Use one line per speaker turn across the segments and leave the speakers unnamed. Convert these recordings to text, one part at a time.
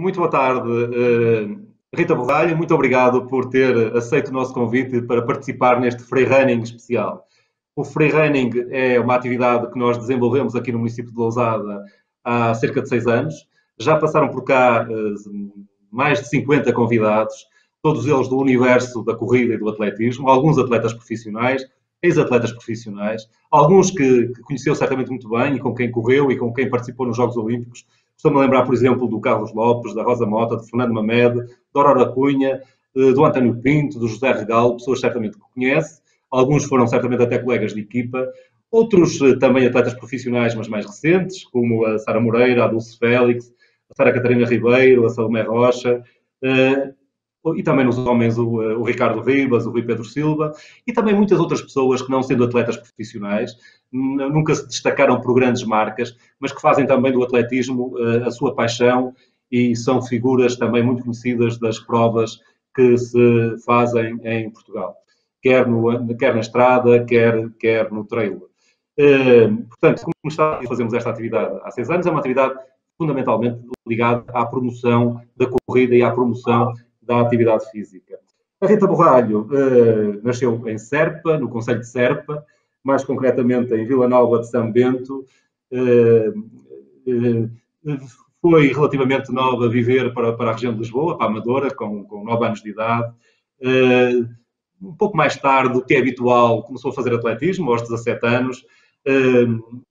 Muito boa tarde, Rita Borralho. Muito obrigado por ter aceito o nosso convite para participar neste Free Running especial. O Free Running é uma atividade que nós desenvolvemos aqui no município de Lousada há cerca de 6 anos. Já passaram por cá mais de 50 convidados, todos eles do universo da corrida e do atletismo, alguns atletas profissionais, ex-atletas profissionais, alguns que conheceu certamente muito bem e com quem correu e com quem participou nos Jogos Olímpicos. Estou-me a lembrar, por exemplo, do Carlos Lopes, da Rosa Mota, de Fernando Mamed, da Aurora Cunha, do António Pinto, do José Regal, pessoas certamente que conhece. Alguns foram certamente até colegas de equipa, outros também atletas profissionais, mas mais recentes, como a Sara Moreira, a Dulce Félix, a Sara Catarina Ribeiro, a Salomé Rocha, e também nos homens o Ricardo Ribas, o Rui Pedro Silva, e também muitas outras pessoas que, não sendo atletas profissionais, nunca se destacaram por grandes marcas, mas que fazem também do atletismo a sua paixão e são figuras também muito conhecidas das provas que se fazem em Portugal, quer na estrada, quer no trail. Portanto, como está, fazemos esta atividade há 6 anos, é uma atividade fundamentalmente ligada à promoção da corrida e à promoção da atividade física. A Rita Borralho nasceu em Serpa, no concelho de Serpa, mais concretamente em Vila Nova de São Bento. Foi relativamente nova a viver para a região de Lisboa, para a Amadora, com 9 anos de idade. Um pouco mais tarde do que é habitual, começou a fazer atletismo, aos 17 anos.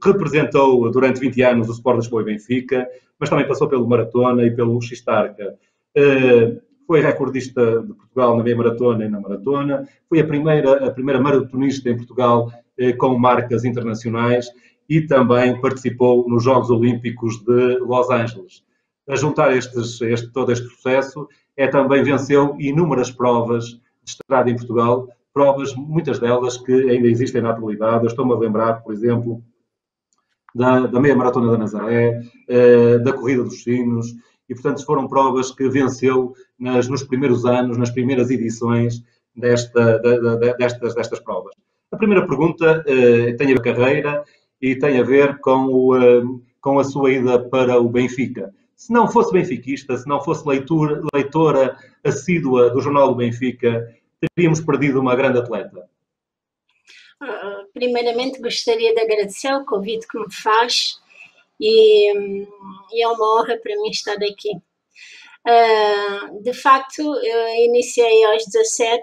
Representou durante 20 anos o Sport Lisboa e Benfica, mas também passou pelo Maratona e pelo X-Tarca. Foi recordista de Portugal na meia maratona e na maratona. Foi a primeira maratonista em Portugal com marcas internacionais e também participou nos Jogos Olímpicos de Los Angeles. A juntar todo este processo, também venceu inúmeras provas de estrada em Portugal, provas, muitas delas que ainda existem na atualidade. Eu estou-me a lembrar, por exemplo, da meia maratona da Nazaré, da corrida dos Sinos, e, portanto, foram provas que venceu nos primeiros anos, nas primeiras edições destas provas. A primeira pergunta tem a ver com a carreira e tem a ver com a sua ida para o Benfica. Se não fosse benfiquista, se não fosse leitora assídua do Jornal do Benfica, teríamos perdido uma grande atleta.
Primeiramente, gostaria de agradecer o convite que me faz. E é uma honra para mim estar aqui. De facto, eu iniciei aos 17,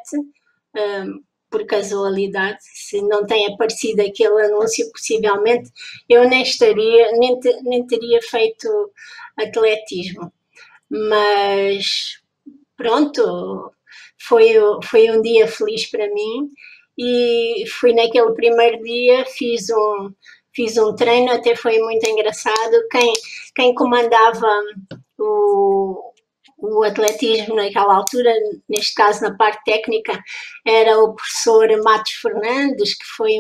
por casualidade. Se não tem aparecido aquele anúncio, possivelmente, eu nem teria feito atletismo. Mas, pronto, foi um dia feliz para mim e fui naquele primeiro dia, fiz um treino, até foi muito engraçado. Quem comandava o atletismo naquela altura, neste caso na parte técnica, era o professor Matos Fernandes, que foi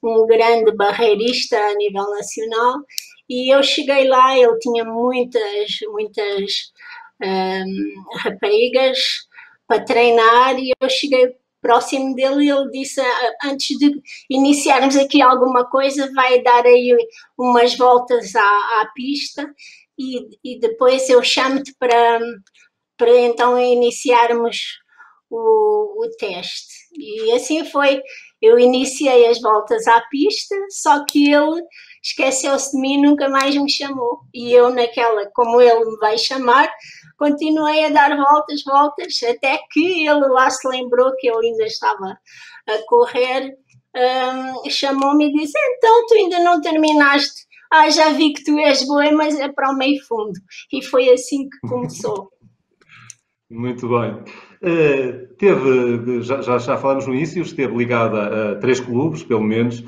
um grande barreirista a nível nacional, e eu cheguei lá, ele tinha muitas raparigas para treinar, e eu cheguei próximo dele e ele disse, antes de iniciarmos aqui alguma coisa, vai dar aí umas voltas à pista e depois eu chamo-te para então iniciarmos o teste. E assim foi. Eu iniciei as voltas à pista, só que ele esqueceu-se de mim e nunca mais me chamou. E eu como ele me vai chamar, continuei a dar voltas, até que ele lá se lembrou que ele ainda estava a correr, chamou-me e disse, então tu ainda não terminaste? Já vi que tu és boa, mas é para o meio fundo. E foi assim que começou.
Muito bem. Já falamos no início, esteve ligada a 3 clubes, pelo menos,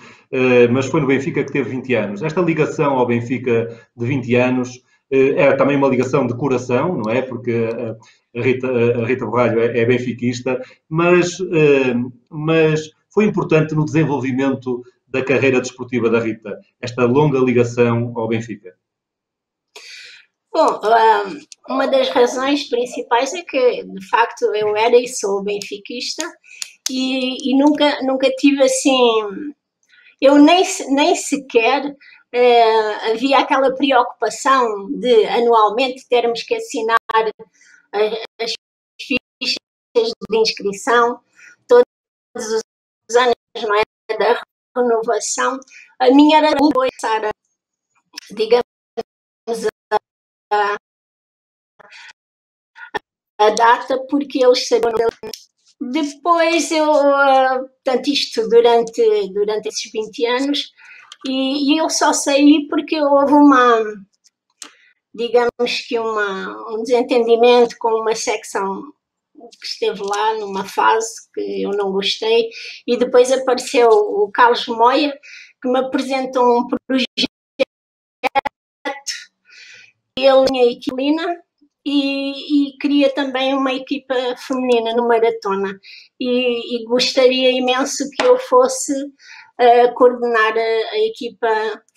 mas foi no Benfica que teve 20 anos. Esta ligação ao Benfica de 20 anos é também uma ligação de coração, não é? Porque a Rita Borralho é benfiquista, mas foi importante no desenvolvimento da carreira desportiva da Rita, esta longa ligação ao Benfica.
Bom, uma das razões principais é que, de facto, eu era e sou benfiquista e nunca tive assim... Eu nem sequer havia aquela preocupação de anualmente termos que assinar as fichas de inscrição todos os anos, não é? Da renovação. A minha era começar, digamos, a data, porque eles sabiam. Depois portanto, isto durante esses 20 anos, e eu só saí porque houve digamos que um desentendimento com uma secção que esteve lá numa fase que eu não gostei, e depois apareceu o Carlos Moia, que me apresentou um projeto, ele tinha equilina, e queria também uma equipa feminina no maratona, e gostaria imenso que eu fosse coordenar a equipa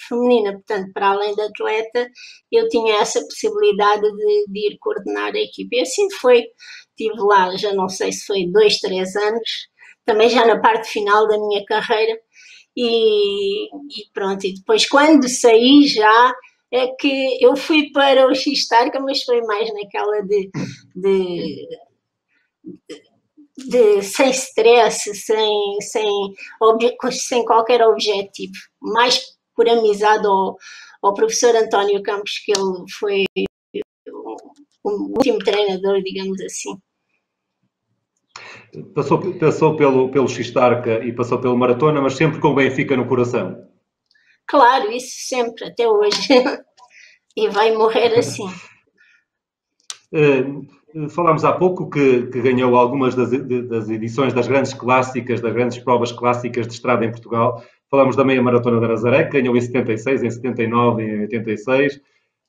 feminina. Portanto, para além da atleta, eu tinha essa possibilidade de ir coordenar a equipa, e assim foi. Estive lá, já não sei se foi 2, 3 anos, também já na parte final da minha carreira, e pronto. E depois, quando saí já, é que eu fui para o X-Targa, mas foi mais naquela sem stress, sem qualquer objetivo, mais por amizade ao professor António Campos, que ele foi o último treinador, digamos assim.
Passou pelo X-Targa e passou pelo Maratona, mas sempre com o Benfica no coração.
Claro, isso sempre, até hoje. E vai morrer assim.
Falámos há pouco que ganhou algumas das edições das grandes clássicas, das grandes provas clássicas de estrada em Portugal. Falamos da Meia Maratona da Nazaré, que ganhou em 76, em 79 e em 86.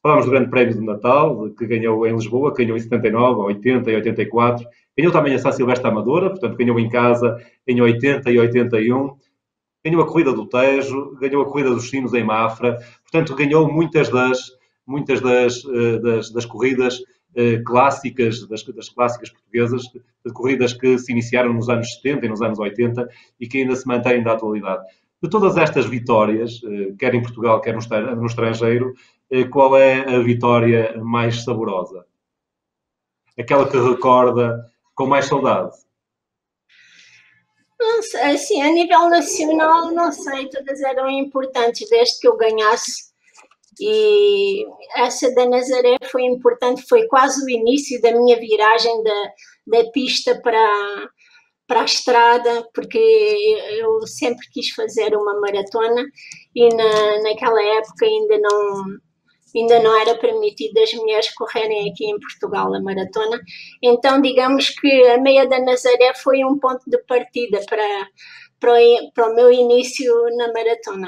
Falámos do Grande Prémio de Natal, que ganhou em Lisboa, que ganhou em 79, 80 e 84. Ganhou também a São Silvestre Amadora, portanto ganhou em casa em 80 e 81. Ganhou a Corrida do Tejo, ganhou a Corrida dos Sinos em Mafra. Portanto, ganhou muitas das corridas clássicas, das clássicas portuguesas, de corridas que se iniciaram nos anos 70 e nos anos 80 e que ainda se mantêm da atualidade. De todas estas vitórias, quer em Portugal, quer no estrangeiro, qual é a vitória mais saborosa? Aquela que recorda com mais saudade?
Não sei, assim, a nível nacional, não sei, todas eram importantes desde que eu ganhasse. E essa da Nazaré foi importante, foi quase o início da minha viragem da pista para a estrada, porque eu sempre quis fazer uma maratona e naquela época ainda não era permitido as mulheres correrem aqui em Portugal a maratona. Então, digamos que a Meia da Nazaré foi um ponto de partida para o meu início na maratona.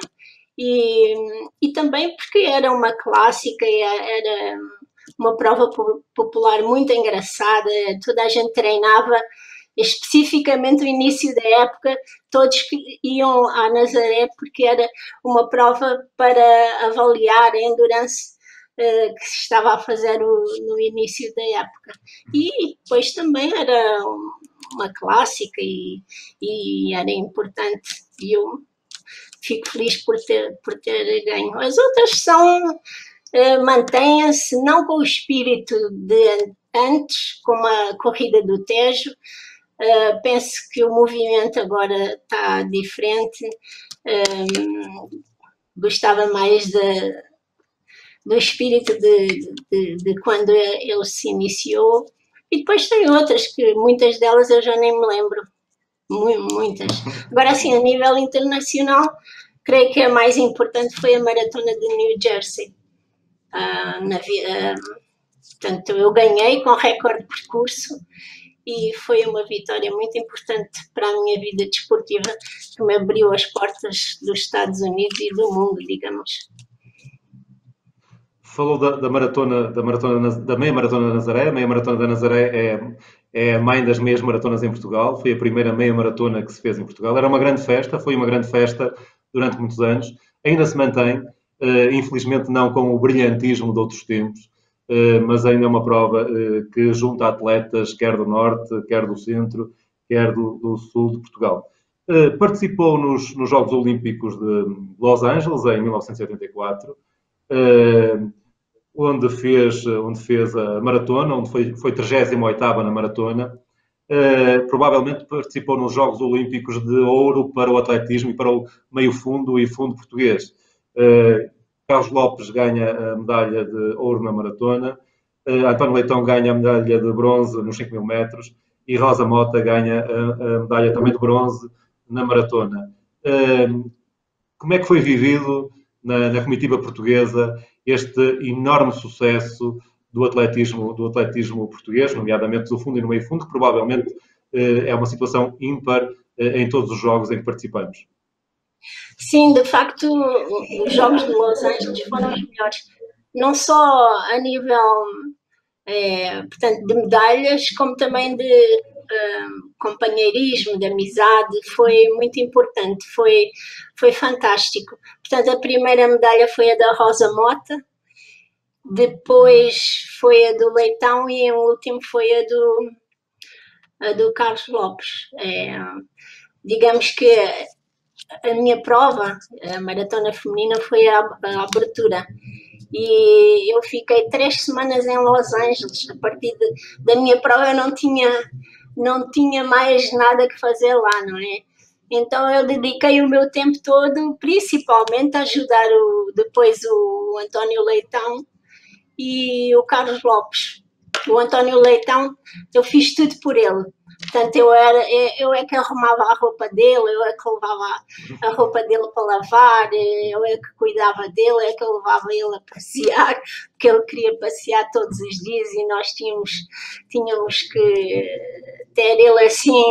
E também porque era uma clássica, era uma prova popular muito engraçada, toda a gente treinava, especificamente no início da época, todos iam à Nazaré porque era uma prova para avaliar a endurance que se estava a fazer no início da época. E depois também era uma clássica e era importante. E eu fico feliz por ter ganho. As outras mantêm-se, não com o espírito de antes, como a Corrida do Tejo. Penso que o movimento agora está diferente. Gostava mais do espírito de quando ele se iniciou. E depois tem outras, que muitas delas eu já nem me lembro. Muitas. Agora, assim, a nível internacional, creio que a mais importante foi a Maratona de New Jersey. Portanto, eu ganhei com recorde de percurso e foi uma vitória muito importante para a minha vida desportiva, que me abriu as portas dos Estados Unidos e do mundo, digamos.
Falou da Meia Maratona da Nazaré. A Meia Maratona da Nazaré é a mãe das meias maratonas em Portugal. Foi a primeira meia maratona que se fez em Portugal. Era uma grande festa, foi uma grande festa durante muitos anos. Ainda se mantém, infelizmente não com o brilhantismo de outros tempos, mas ainda é uma prova que junta atletas, quer do norte, quer do centro, quer do sul de Portugal. Participou nos Jogos Olímpicos de Los Angeles, em 1984, onde fez a maratona, onde foi 38ª na maratona. Provavelmente participou nos Jogos Olímpicos de Ouro para o atletismo e para o meio fundo e fundo português. Carlos Lopes ganha a medalha de ouro na maratona, António Leitão ganha a medalha de bronze nos 5.000 metros e Rosa Mota ganha a medalha também de bronze na maratona. Como é que foi vivido na comitiva portuguesa este enorme sucesso do atletismo português, nomeadamente do fundo e no meio fundo, que provavelmente é uma situação ímpar em todos os jogos em que participamos?
Sim, de facto, os Jogos de Los Angeles foram os melhores, não só a nível, portanto, de medalhas, como também de companheirismo, de amizade. Foi muito importante, foi fantástico. Portanto, a primeira medalha foi a da Rosa Mota, depois foi a do Leitão e o último foi a do Carlos Lopes. Digamos que a minha prova, a maratona feminina, foi a abertura. E eu fiquei 3 semanas em Los Angeles. A partir da minha prova eu não tinha mais nada que fazer lá, não é? Então eu dediquei o meu tempo todo, principalmente, a ajudar depois o António Leitão e o Carlos Lopes. O António Leitão, eu fiz tudo por ele. Portanto, eu é que arrumava a roupa dele, eu é que levava a roupa dele para lavar, eu é que cuidava dele, eu é que levava ele a passear, porque ele queria passear todos os dias e nós tínhamos que ter ele assim,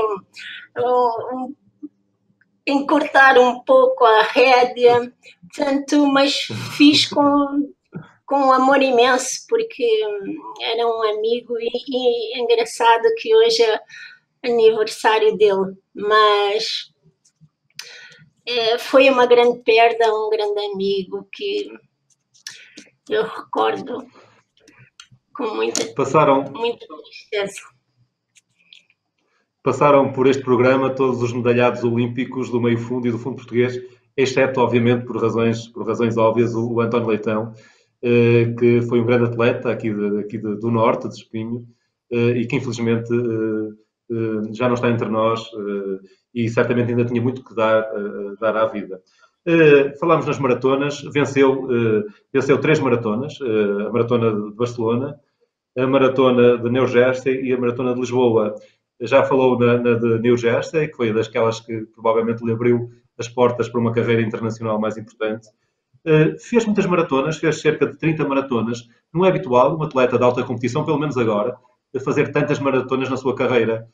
encurtar um pouco a rédea. Portanto, mas fiz com amor imenso, porque era um amigo e engraçado que hoje é aniversário dele, mas foi uma grande perda, um grande amigo que eu recordo com muita tristeza.
Passaram por este programa todos os medalhados olímpicos do meio fundo e do fundo português, exceto, obviamente, por razões óbvias, o António Leitão, que foi um grande atleta aqui do norte, de Espinho, e que infelizmente já não está entre nós e certamente ainda tinha muito que dar à vida. Falámos nas maratonas, venceu 3 maratonas, a maratona de Barcelona, a maratona de New Jersey e a maratona de Lisboa. Já falou na de New Jersey, que foi daquelas que provavelmente lhe abriu as portas para uma carreira internacional mais importante. Fez muitas maratonas, fez cerca de 30 maratonas. Não é habitual um atleta de alta competição, pelo menos agora, fazer tantas maratonas na sua carreira.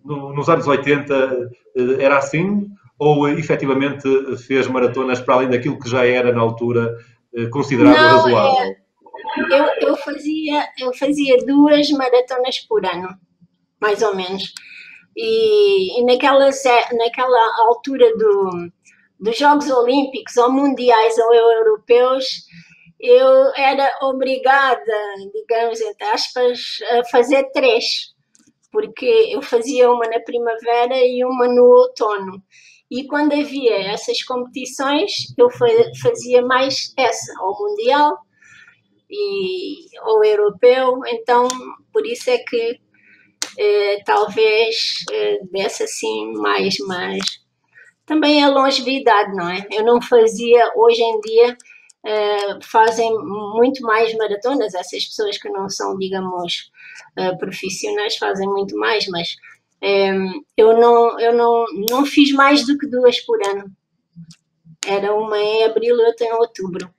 Nos anos 80 era assim? Ou efetivamente fez maratonas para além daquilo que já era na altura considerado razoável?
Eu fazia 2 maratonas por ano, mais ou menos. E naquela altura dos Jogos Olímpicos, ou mundiais ou europeus, eu era obrigada, digamos, entre aspas, a fazer 3, porque eu fazia uma na primavera e uma no outono. E quando havia essas competições, eu fazia mais essa, ou mundial ou europeu. Então, por isso é que talvez desse assim mais, mas também a longevidade, não é? Eu não fazia, hoje em dia fazem muito mais maratonas, essas pessoas que não são, digamos, profissionais fazem muito mais, mas eu não fiz mais do que 2 por ano. Era uma em abril e outra em outubro,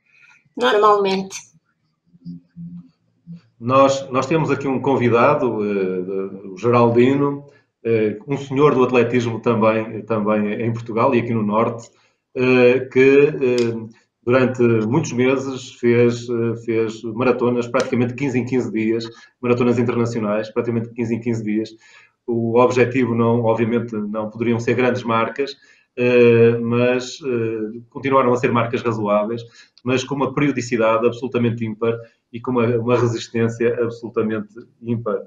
normalmente.
Nós temos aqui um convidado, o Geraldino, um senhor do atletismo também em Portugal e aqui no Norte, que durante muitos meses fez maratonas praticamente 15 em 15 dias, maratonas internacionais, praticamente 15 em 15 dias. O objetivo, obviamente, não poderiam ser grandes marcas, mas continuaram a ser marcas razoáveis, mas com uma periodicidade absolutamente ímpar e com uma resistência absolutamente ímpar.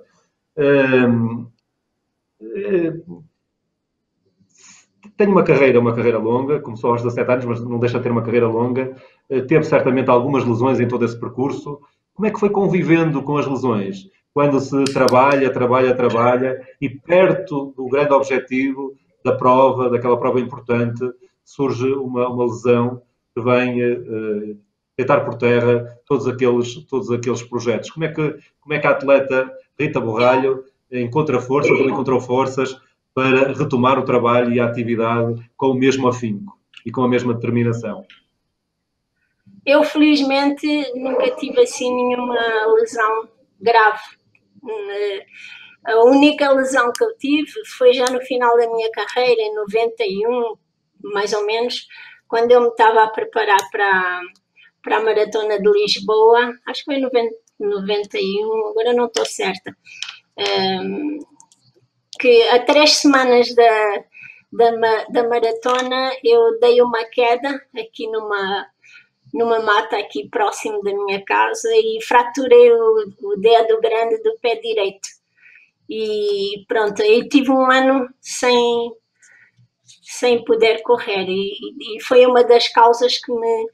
Tem uma carreira longa, começou aos 17 anos, mas não deixa de ter uma carreira longa. Teve certamente algumas lesões em todo esse percurso. Como é que foi convivendo com as lesões? Quando se trabalha e perto do grande objetivo da prova, daquela prova importante, surge uma lesão que vem deitar por terra todos aqueles projetos. Como é que a atleta Rita Borralho encontra forças ou encontrou forças para retomar o trabalho e a atividade com o mesmo afinco e com a mesma determinação?
Eu, felizmente, nunca tive assim nenhuma lesão grave. A única lesão que eu tive foi já no final da minha carreira, em 91, mais ou menos, quando eu me estava a preparar para a Maratona de Lisboa, acho que foi em 91, agora não estou certa, que a 3 semanas da maratona eu dei uma queda aqui numa mata aqui próximo da minha casa e fraturei o dedo grande do pé direito. E pronto, aí tive um ano sem poder correr e foi uma das causas que me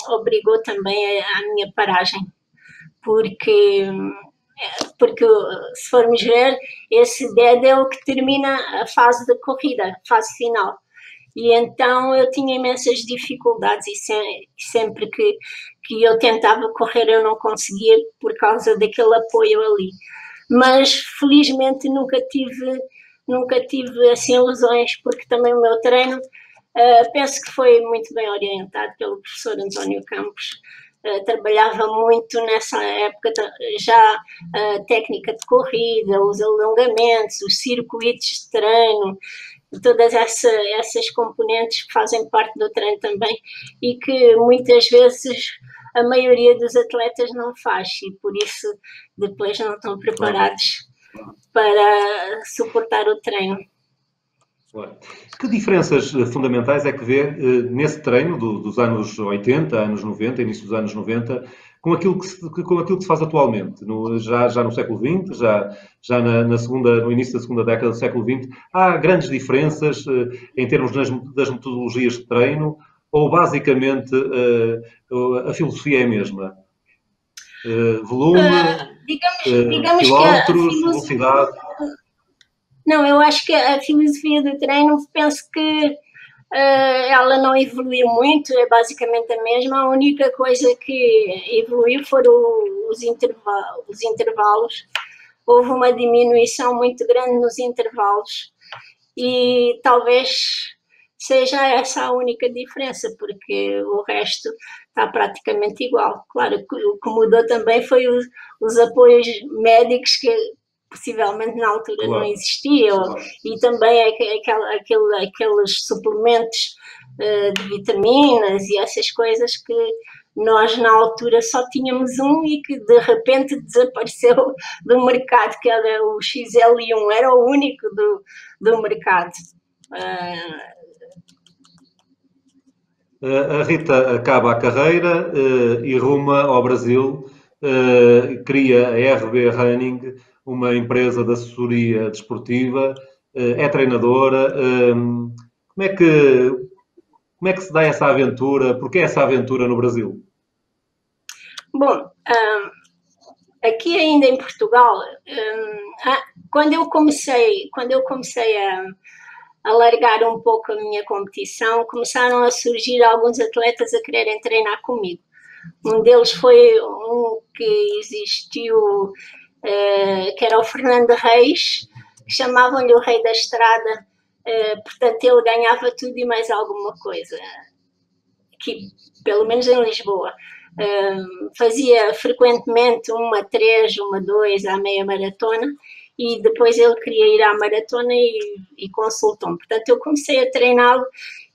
obrigou também à minha paragem, porque se formos ver, esse dedo é o que termina a fase da corrida, a fase final. E então eu tinha imensas dificuldades e sempre que eu tentava correr eu não conseguia por causa daquele apoio ali. Mas felizmente nunca tive assim lesões, porque também o meu treino penso que foi muito bem orientado pelo professor António Campos. Trabalhava muito nessa época já a técnica de corrida, os alongamentos, os circuitos de treino, todas essas componentes que fazem parte do treino também e que muitas vezes a maioria dos atletas não faz e por isso depois não estão preparados para suportar o treino.
Que diferenças fundamentais é que vê nesse treino dos anos 80, anos 90, início dos anos 90, com aquilo que se faz atualmente, já no século XX, já no início da segunda década do século XX? Há grandes diferenças em termos das metodologias de treino ou basicamente a filosofia é a mesma? Volume,
digamos
quilómetros, velocidade?
Não, eu acho que a filosofia do treino, penso que ela não evoluiu muito, é basicamente a mesma. A única coisa que evoluiu foram os intervalos. Houve uma diminuição muito grande nos intervalos e talvez seja essa a única diferença, porque o resto está praticamente igual. Claro, o que mudou também foi os apoios médicos que possivelmente na altura não existiam, e também aqueles suplementos de vitaminas e essas coisas que nós na altura só tínhamos um e que de repente desapareceu do mercado, que era o XL1, era o único do mercado.
A Rita acaba a carreira e ruma ao Brasil, cria a RB Running, uma empresa de assessoria desportiva, é treinadora. Como é que se dá essa aventura? Porquê essa aventura no Brasil?
Bom, aqui ainda em Portugal, quando eu comecei a largar um pouco a minha competição, começaram a surgir alguns atletas a quererem treinar comigo. Um deles foi um que existiu, que era o Fernando Reis, que chamavam-lhe o Rei da Estrada, portanto ele ganhava tudo e mais alguma coisa, aqui, pelo menos em Lisboa. Fazia frequentemente uma 3, uma 2 à meia maratona e depois ele queria ir à maratona e consultou-me. Portanto, eu comecei a treiná-lo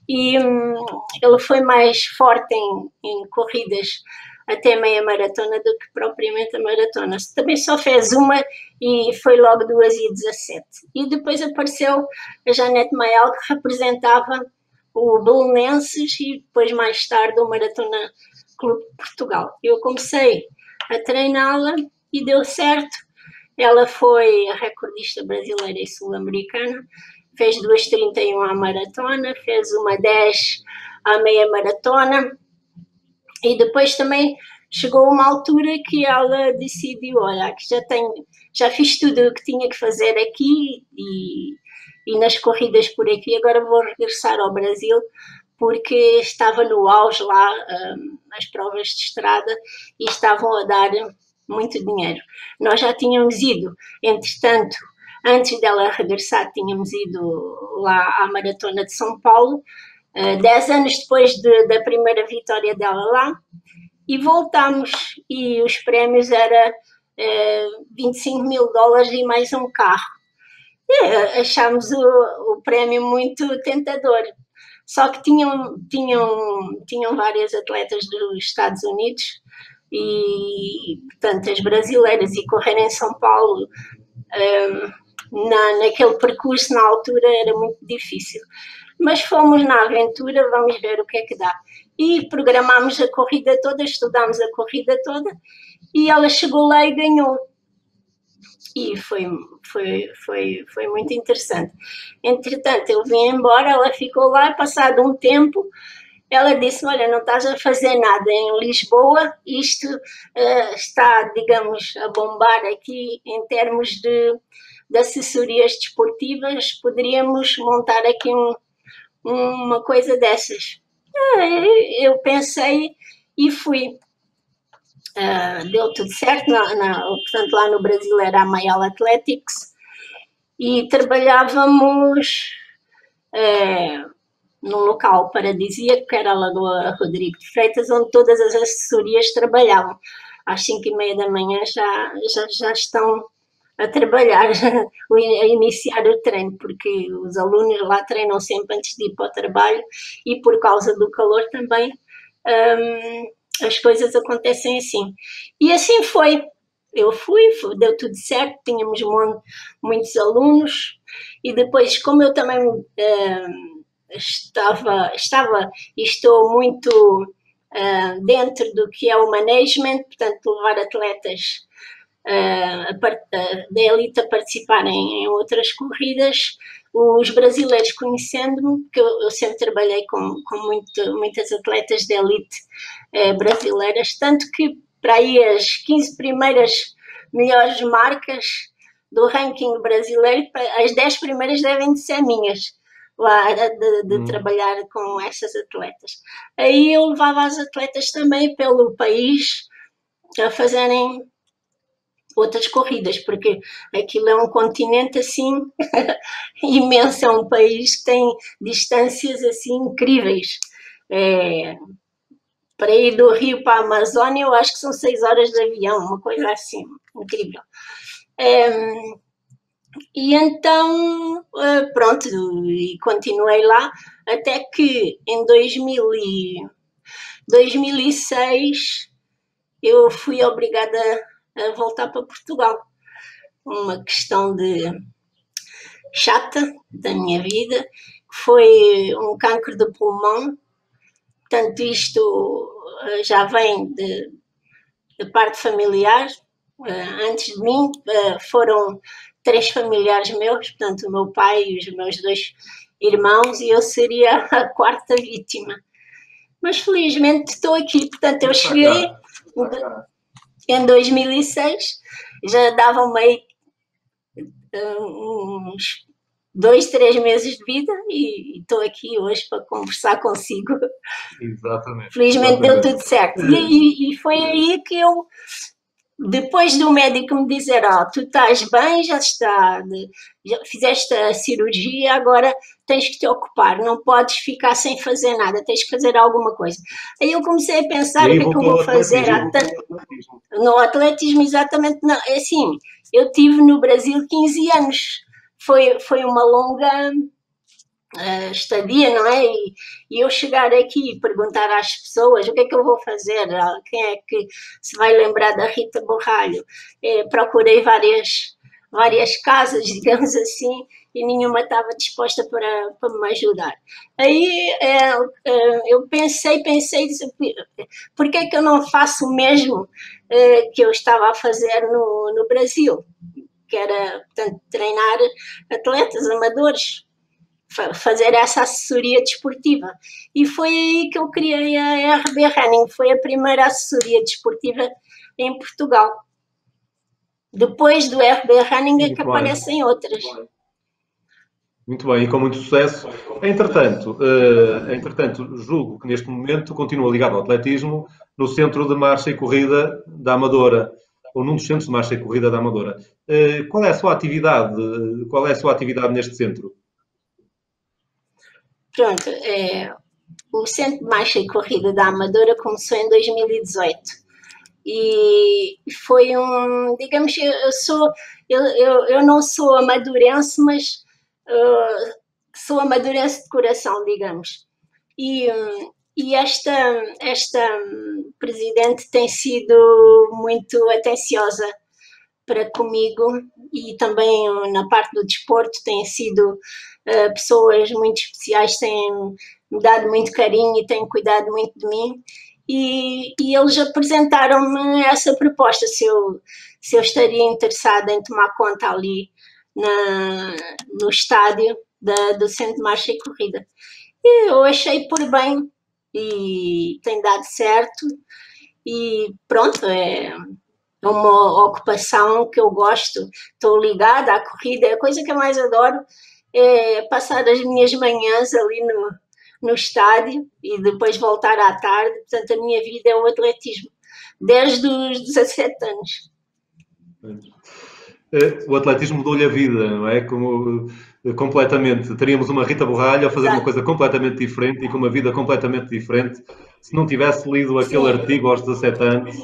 e ele foi mais forte em corridas até meia maratona do que propriamente a maratona. Também só fez uma e foi logo 2h17. E depois apareceu a Janete Maial, que representava o Belenenses e depois mais tarde o Maratona Clube de Portugal. Eu comecei a treiná-la e deu certo. Ela foi a recordista brasileira e sul-americana, fez 2:31 à maratona, fez uma 10 à meia maratona, e depois também chegou uma altura que ela decidiu, olha, que já fiz tudo o que tinha que fazer aqui e nas corridas por aqui, agora vou regressar ao Brasil, porque estava no auge lá, as provas de estrada, e estavam a dar muito dinheiro. Nós já tínhamos ido, entretanto, antes dela regressar, tínhamos ido lá à Maratona de São Paulo, 10 anos depois da primeira vitória dela lá, e voltámos, e os prémios eram $25.000 e mais um carro. Achámos o prémio muito tentador. Só que tinham várias atletas dos Estados Unidos e, portanto, as brasileiras, e correr em São Paulo naquele percurso na altura era muito difícil. Mas fomos na aventura, vamos ver o que é que dá. E programámos a corrida toda, estudámos a corrida toda, e ela chegou lá e ganhou. E foi muito interessante. Entretanto, eu vim embora, ela ficou lá, passado um tempo, ela disse, olha, não estás a fazer nada em Lisboa, isto está, digamos, a bombar aqui em termos de assessorias desportivas, poderíamos montar aqui uma coisa dessas. Eu pensei e fui. Deu tudo certo, portanto lá no Brasil era a Mayal Athletics, e trabalhávamos num local paradisíaco, que era a Lagoa Rodrigo de Freitas, onde todas as assessorias trabalhavam. Às 5:30 da manhã já estão a trabalhar, a iniciar o treino, porque os alunos lá treinam sempre antes de ir para o trabalho, e por causa do calor também as coisas acontecem assim. E assim foi. Eu fui, deu tudo certo, tínhamos muitos alunos, e depois, como eu também estava e estou muito dentro do que é o management, portanto, levar atletas da elite a participarem em outras corridas, os brasileiros conhecendo-me, porque eu sempre trabalhei com muitas atletas da elite brasileiras, tanto que para aí as 15 primeiras melhores marcas do ranking brasileiro, as 10 primeiras devem de ser minhas, lá de trabalhar com essas atletas. Aí eu levava as atletas também pelo país a fazerem outras corridas, porque aquilo é um continente assim imenso, é um país que tem distâncias assim incríveis. Para ir do Rio para a Amazônia, eu acho que são 6 horas de avião, uma coisa assim, incrível. E então, pronto, e continuei lá, até que em 2006 eu fui obrigada a voltar para Portugal. Uma questão chata da minha vida, foi um cancro de pulmão. Portanto, isto já vem de parte familiar. Antes de mim foram 3 familiares meus, portanto o meu pai e os meus 2 irmãos, e eu seria a 4ª vítima. Mas felizmente estou aqui, portanto eu cheguei em 2006, já davam meio uns 2, 3 meses de vida, e estou aqui hoje para conversar consigo.
Exatamente.
Felizmente deu tudo certo. E foi aí que eu, depois do médico me dizer, tu estás bem, já fizeste a cirurgia, agora tens que te ocupar, não podes ficar sem fazer nada, tens que fazer alguma coisa. Aí eu comecei a pensar, o que é que eu vou fazer? No atletismo, exatamente, não. É assim, eu tive no Brasil 15 anos, foi uma longa estadia, não é? E eu chegar aqui e perguntar às pessoas o que é que eu vou fazer, quem é que se vai lembrar da Rita Borralho. Procurei várias casas, digamos assim, e nenhuma estava disposta para me ajudar. Aí eu pensei, disse, por que é que eu não faço o mesmo que eu estava a fazer no Brasil? Que era, portanto, treinar atletas amadores. fazer essa assessoria desportiva. E foi aí que eu criei a RB Running, foi a primeira assessoria desportiva em Portugal. Depois do RB Running é que aparecem outras.
Muito bem, e com muito sucesso. Entretanto, julgo que neste momento continua ligado ao atletismo no Centro de Marcha e Corrida da Amadora, ou num dos centros de marcha e corrida da Amadora. Qual é a sua atividade? Qual é a sua atividade neste centro?
Pronto, o Centro de Marcha e Corrida da Amadora começou em 2018 e foi digamos, eu não sou amadurense, mas sou amadurense de coração, digamos. E esta presidente tem sido muito atenciosa para comigo e também na parte do desporto têm sido pessoas muito especiais, têm me dado muito carinho e têm cuidado muito de mim e eles apresentaram-me essa proposta, se eu estaria interessada em tomar conta ali no estádio do Centro de Marcha e Corrida. E eu achei por bem e tem dado certo e pronto, é uma ocupação que eu gosto, estou ligada à corrida, a coisa que eu mais adoro é passar as minhas manhãs ali no estádio e depois voltar à tarde. Portanto, a minha vida é o atletismo, desde os 17 anos.
O atletismo mudou-lhe a vida, não é? Completamente. Teríamos uma Rita Borralho a fazer uma coisa completamente diferente e com uma vida completamente diferente se não tivesse lido aquele artigo aos 17 anos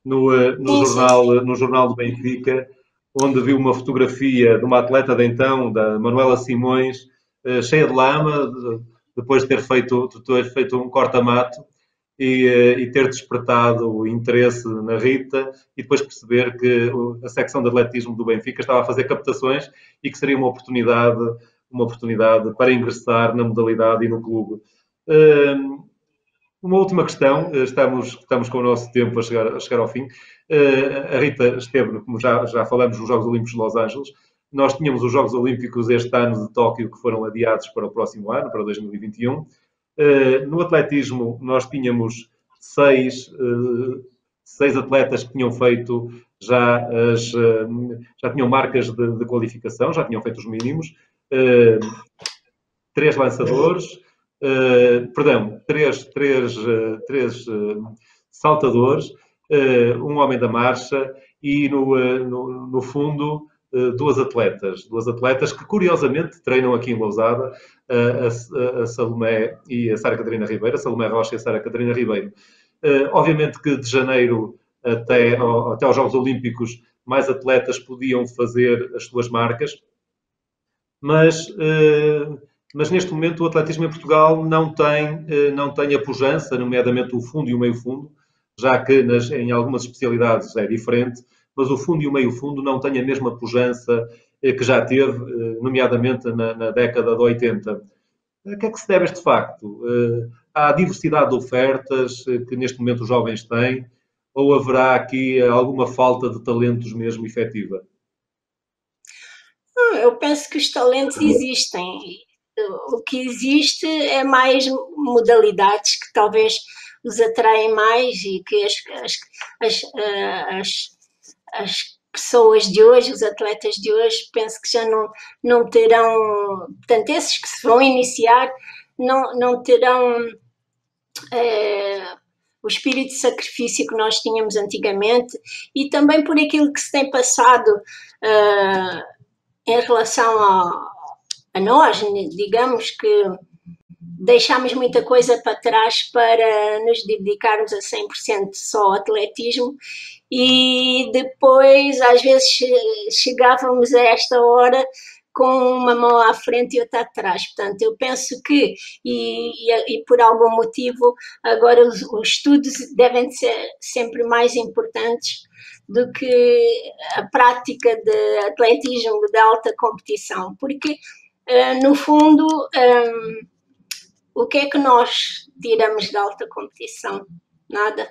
no jornal do Benfica, onde viu uma fotografia de uma atleta de então, da Manuela Simões, cheia de lama, depois de ter feito um corta-mato e ter despertado o interesse na Rita e depois perceber que a secção de atletismo do Benfica estava a fazer captações e que seria uma oportunidade para ingressar na modalidade e no clube. Uma última questão, estamos com o nosso tempo a chegar ao fim. A Rita esteve, como já falamos, nos Jogos Olímpicos de Los Angeles. Nós tínhamos os Jogos Olímpicos este ano de Tóquio que foram adiados para o próximo ano, para 2021. No atletismo, nós tínhamos seis atletas que tinham feito já tinham marcas de qualificação, já tinham feito os mínimos. 3 lançadores, três saltadores, um homem da marcha e no fundo duas atletas que curiosamente treinam aqui em Lousada, a Salomé e a Sara Catarina Ribeiro, a Salomé Rocha e a Sara Catarina Ribeiro. Obviamente que de janeiro até aos Jogos Olímpicos mais atletas podiam fazer as suas marcas, mas neste momento o atletismo em Portugal não tem a pujança, nomeadamente o fundo e o meio fundo, já que em algumas especialidades é diferente, mas o fundo e o meio fundo não têm a mesma pujança que já teve, nomeadamente na década de 80. A que é que se deve este facto? Há diversidade de ofertas que neste momento os jovens têm, ou haverá aqui alguma falta de talentos mesmo efetiva?
Eu penso que os talentos existem. O que existe é mais modalidades que talvez os atraem mais e que as pessoas de hoje, os atletas de hoje, penso que já não terão, portanto, esses que se vão iniciar não terão o espírito de sacrifício que nós tínhamos antigamente e também por aquilo que se tem passado em relação a nós, digamos que deixámos muita coisa para trás para nos dedicarmos a 100% só ao atletismo e depois às vezes chegávamos a esta hora com uma mão à frente e outra atrás. Portanto, eu penso que, e por algum motivo, agora os estudos devem ser sempre mais importantes do que a prática de atletismo de alta competição, porque no fundo, o que é que nós tiramos da alta competição? Nada.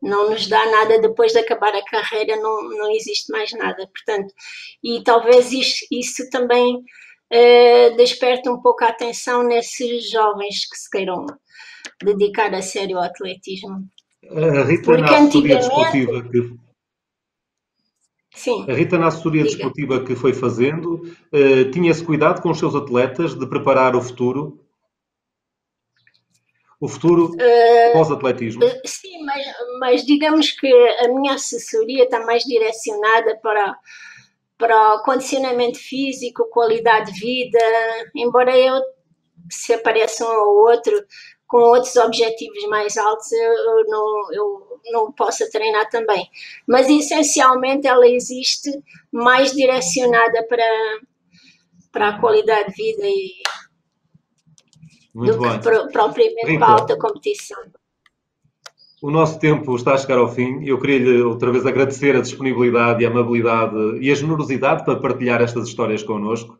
Não nos dá nada depois de acabar a carreira, não existe mais nada. Portanto, e talvez isso também desperte um pouco a atenção nesses jovens que se queiram dedicar a sério ao atletismo.
A Rita,
Porque
na assessoria
antigamente...
desportiva que
Sim,
A Rita, na assessoria
diga.
desportiva que foi fazendo, tinha esse cuidado com os seus atletas de preparar o futuro pós-atletismo?
Sim, mas digamos que a minha assessoria está mais direcionada para o condicionamento físico, qualidade de vida, embora eu se apareça um ou outro com outros objetivos mais altos, eu não possa treinar também. Mas essencialmente ela existe mais direcionada para a qualidade de vida
Muito
do
bem.
que propriamente para a alta competição.
O nosso tempo está a chegar ao fim. Eu queria-lhe outra vez agradecer a disponibilidade e a amabilidade e a generosidade para partilhar estas histórias connosco.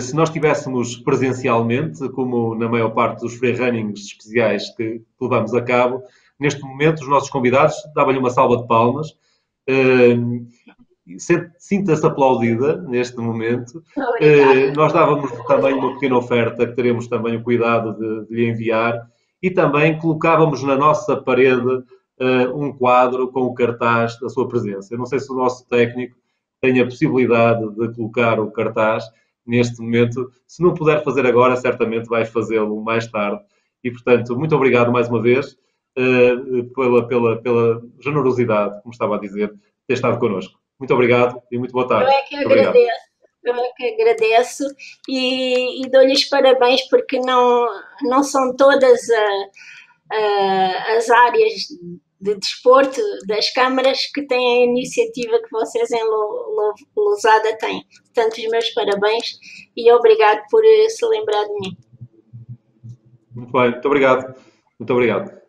Se nós estivéssemos presencialmente, como na maior parte dos freerunnings especiais que levamos a cabo, neste momento os nossos convidados davam-lhe uma salva de palmas. Sinta-se aplaudida neste momento. Nós dávamos também uma pequena oferta que teremos também o cuidado de lhe enviar e também colocávamos na nossa parede um quadro com o cartaz da sua presença. Eu não sei se o nosso técnico tem a possibilidade de colocar o cartaz neste momento. Se não puder fazer agora, certamente vai fazê-lo mais tarde. E, portanto, muito obrigado mais uma vez pela generosidade, como estava a dizer, de ter estado connosco. Muito obrigado e muito boa tarde.
Eu é que agradeço e dou-lhes parabéns porque não são todas as áreas de desporto das câmaras que têm a iniciativa que vocês em Lousada têm. Portanto, os meus parabéns e obrigado por se lembrar de mim.
Muito bem, muito obrigado. Muito obrigado.